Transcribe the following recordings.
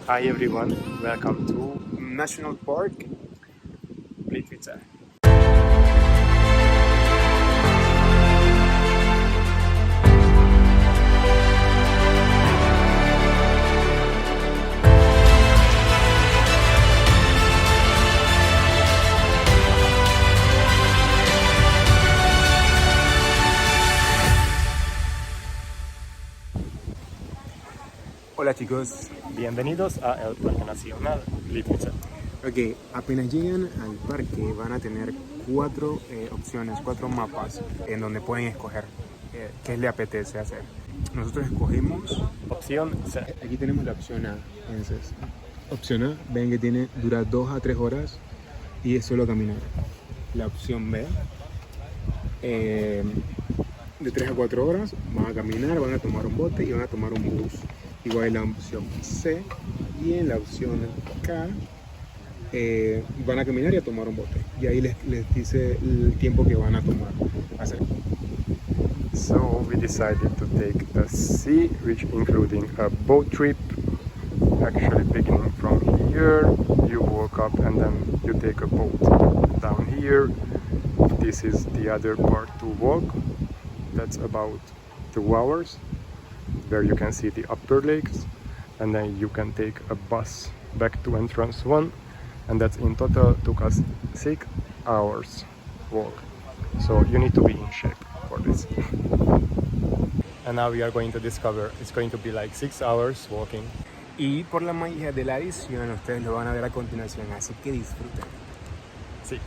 Hi everyone, welcome to National Park, Plitvice. Hola chicos. Bienvenidos a el Parque Nacional Plitvice. Ok, apenas llegan al parque van a tener cuatro opciones, cuatro mapas en donde pueden escoger qué les apetece hacer. Nosotros escogimos Opción C. aquí tenemos la opción A. Entonces, opción A, ven que dura 2 a 3 horas y es solo caminar. La opción B, de 3 a 4 horas van a caminar, van a tomar un bote y van a tomar un bus. Igual en la opción C y en la opción K van a caminar y a tomar un bote. Y ahí les dice el tiempo que van a tomar hacer. So we decided to take the C, which including a boat trip. Actually beginning from here, you walk up and then you take a boat down here. This is the other part to walk. That's about 2 hours. Where you can see the upper lakes, and then you can take a bus back to entrance 1, and that in total took us 6 hours walk. So you need to be in shape for this. And now we are going to discover it's going to be like 6 hours walking. Y por la magia de la edición ustedes lo van a ver a continuación, así que disfruten. Sí.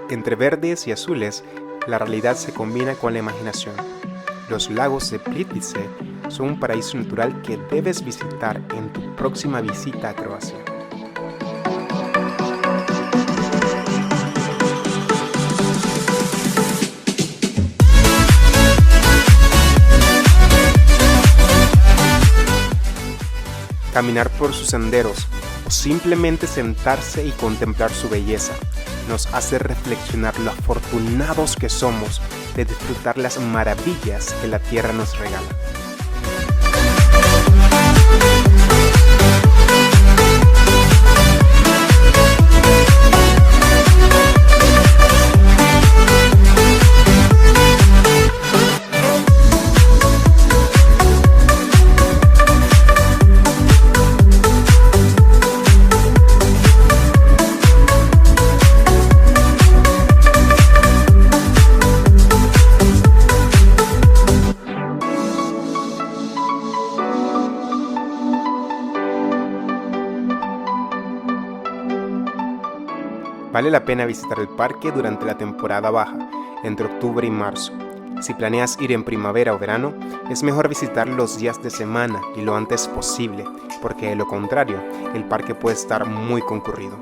Entre verdes y azules, la realidad se combina con la imaginación. Los lagos de Plitvice son un paraíso natural que debes visitar en tu próxima visita a Croacia. Caminar por sus senderos o simplemente sentarse y contemplar su belleza nos hace reflexionar lo afortunados que somos de disfrutar las maravillas que la tierra nos regala. Vale la pena visitar el parque durante la temporada baja, entre octubre y marzo. Si planeas ir en primavera o verano, es mejor visitar los días de semana y lo antes posible, porque de lo contrario, el parque puede estar muy concurrido.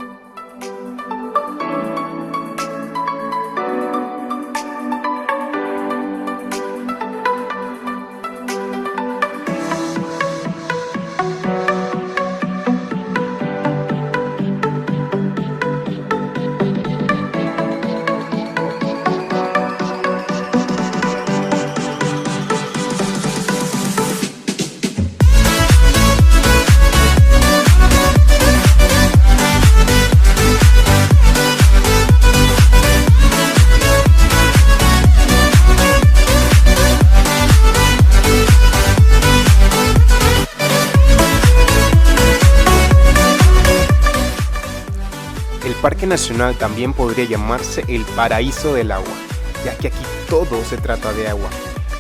El Parque Nacional también podría llamarse el paraíso del agua, ya que aquí todo se trata de agua.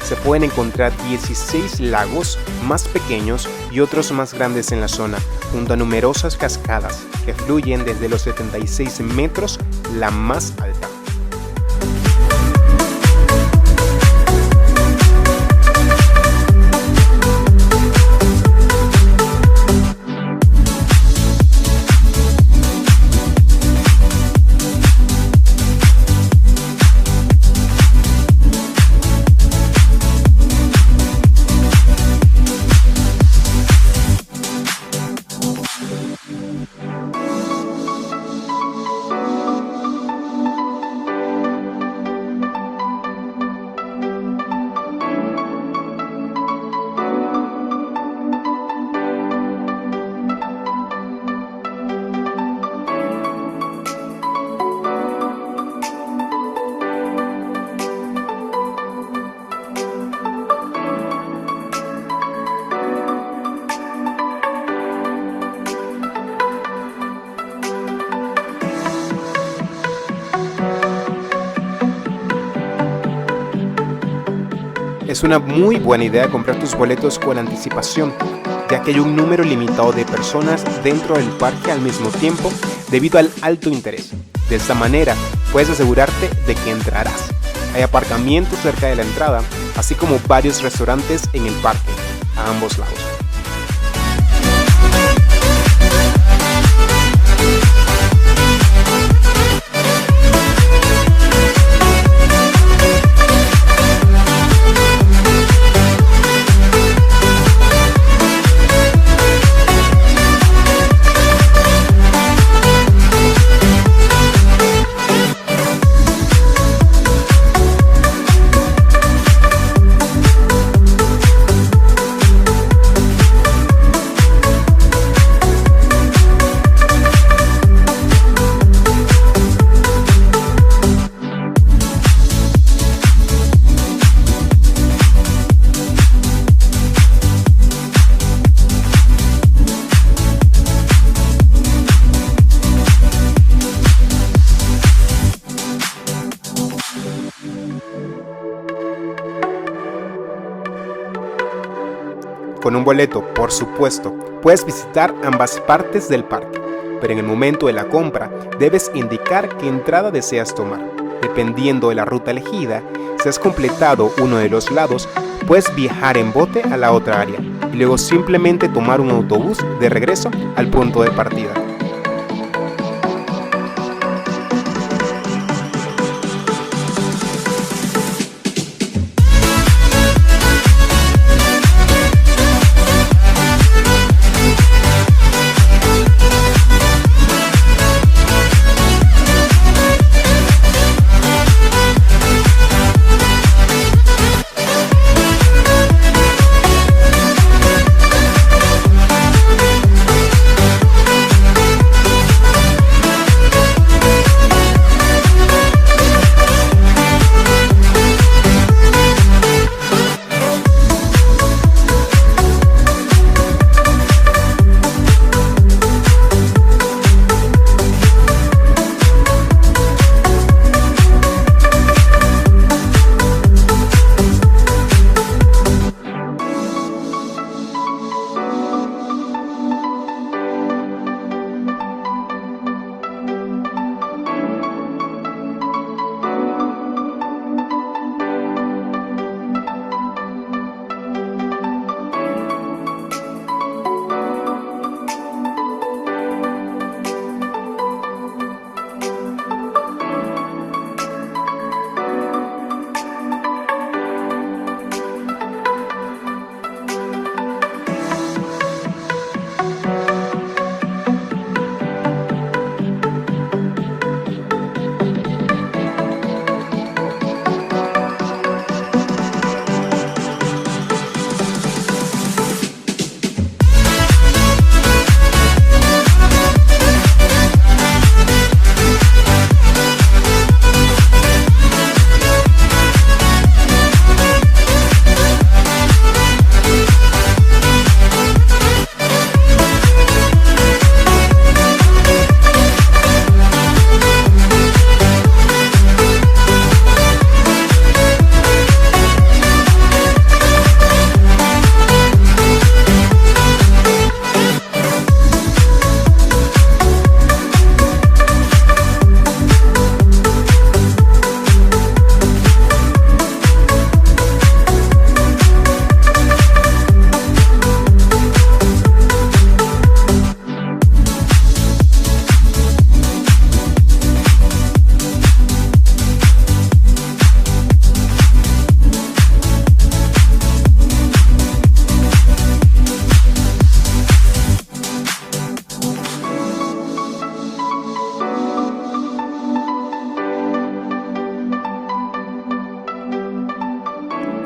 Se pueden encontrar 16 lagos más pequeños y otros más grandes en la zona, junto a numerosas cascadas que fluyen desde los 76 metros, la más alta. Es una muy buena idea comprar tus boletos con anticipación, ya que hay un número limitado de personas dentro del parque al mismo tiempo debido al alto interés. De esta manera, puedes asegurarte de que entrarás. Hay aparcamientos cerca de la entrada, así como varios restaurantes en el parque, a ambos lados. Con un boleto, por supuesto, puedes visitar ambas partes del parque, pero en el momento de la compra debes indicar qué entrada deseas tomar. Dependiendo de la ruta elegida, si has completado uno de los lados, puedes viajar en bote a la otra área y luego simplemente tomar un autobús de regreso al punto de partida.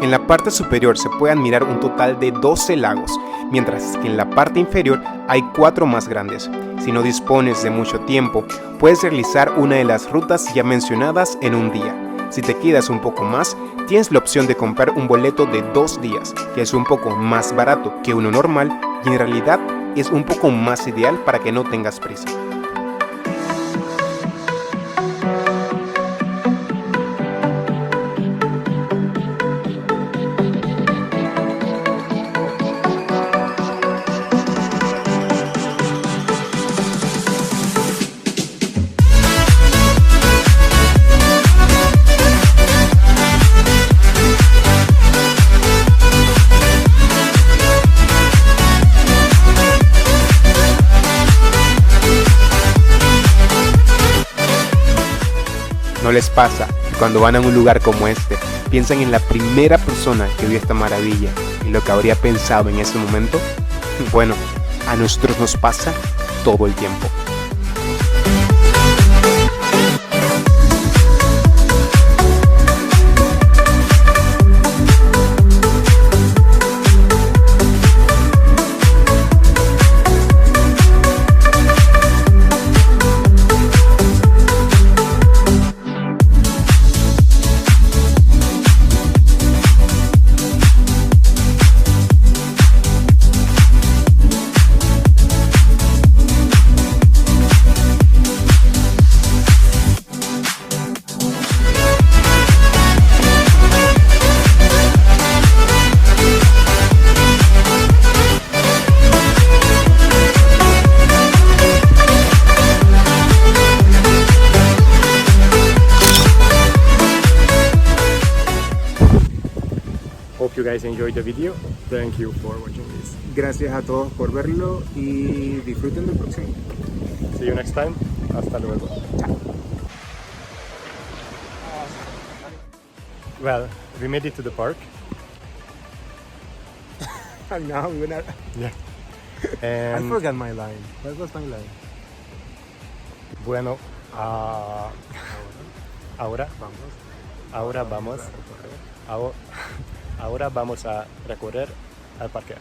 En la parte superior se puede admirar un total de 12 lagos, mientras que en la parte inferior hay 4 más grandes. Si no dispones de mucho tiempo, puedes realizar una de las rutas ya mencionadas en un día. Si te quedas un poco más, tienes la opción de comprar un boleto de 2 días, que es un poco más barato que uno normal y en realidad es un poco más ideal para que no tengas prisa. les pasa que cuando van a un lugar como este, piensan en la primera persona que vio esta maravilla y lo que habría pensado en ese momento? Bueno, a nosotros nos pasa todo el tiempo. Hope you guys enjoyed the video. Thank you for watching this. Gracias a todos por verlo y disfruten del próximo. See you next time. Hasta luego. Well, we made it to the park. Now we're not. Yeah. I And forgot my line. What was my line? bueno, ahora Vamos. vamos ahora vamos a recorrer al parque.